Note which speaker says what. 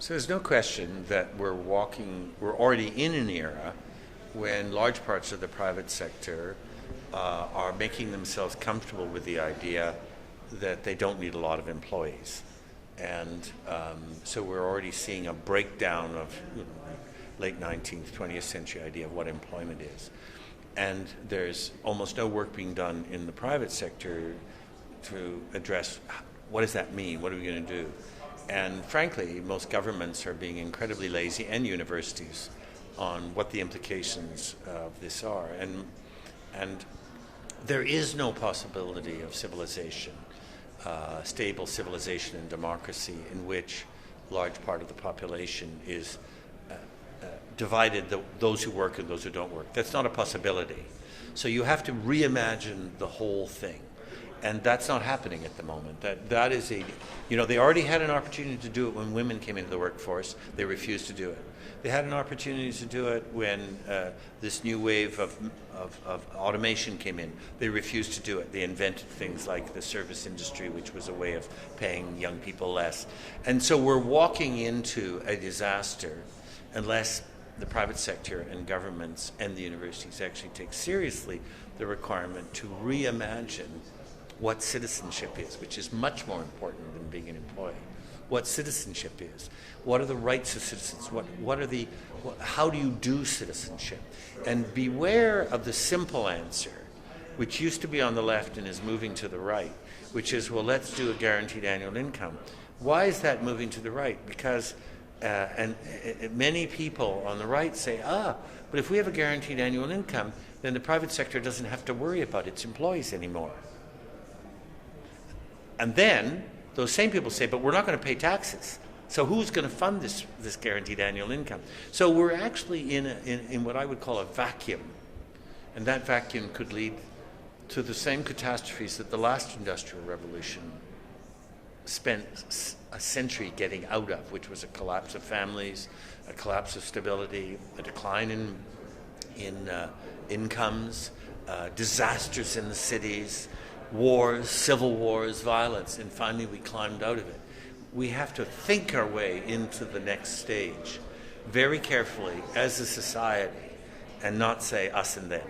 Speaker 1: So there's no question that we're already in an era when large parts of the private sector are making themselves comfortable with the idea that they don't need a lot of employees. And so we're already seeing a breakdown of late 19th, 20th century idea of what employment is. And there's almost no work being done in the private sector to address what does that mean, what are we going to do? And frankly, most governments are being incredibly lazy, and universities, on what the implications of this are. And there is no possibility of civilization, stable civilization and democracy in which a large part of the population is divided, those who work and those who don't work. That's not a possibility. So you have to reimagine the whole thing. And that's not happening at the moment. That is they already had an opportunity to do it when women came into the workforce. They refused to do it. They had an opportunity to do it when this new wave of automation came in. They refused to do it. They invented things like the service industry, which was a way of paying young people less. And so we're walking into a disaster unless the private sector and governments and the universities actually take seriously the requirement to reimagine what citizenship is, which is much more important than being an employee. What citizenship is. What are the rights of citizens? How do you do citizenship? And beware of the simple answer, which used to be on the left and is moving to the right, which is, well, let's do a guaranteed annual income. Why is that moving to the right? Because many people on the right say, but if we have a guaranteed annual income, then the private sector doesn't have to worry about its employees anymore. And then those same people say, but we're not going to pay taxes. So who's going to fund this guaranteed annual income? So we're actually in what I would call a vacuum. And that vacuum could lead to the same catastrophes that the last industrial revolution spent a century getting out of, which was a collapse of families, a collapse of stability, a decline in incomes, disasters in the cities, wars, civil wars, violence, and finally we climbed out of it. We have to think our way into the next stage very carefully as a society and not say us and them.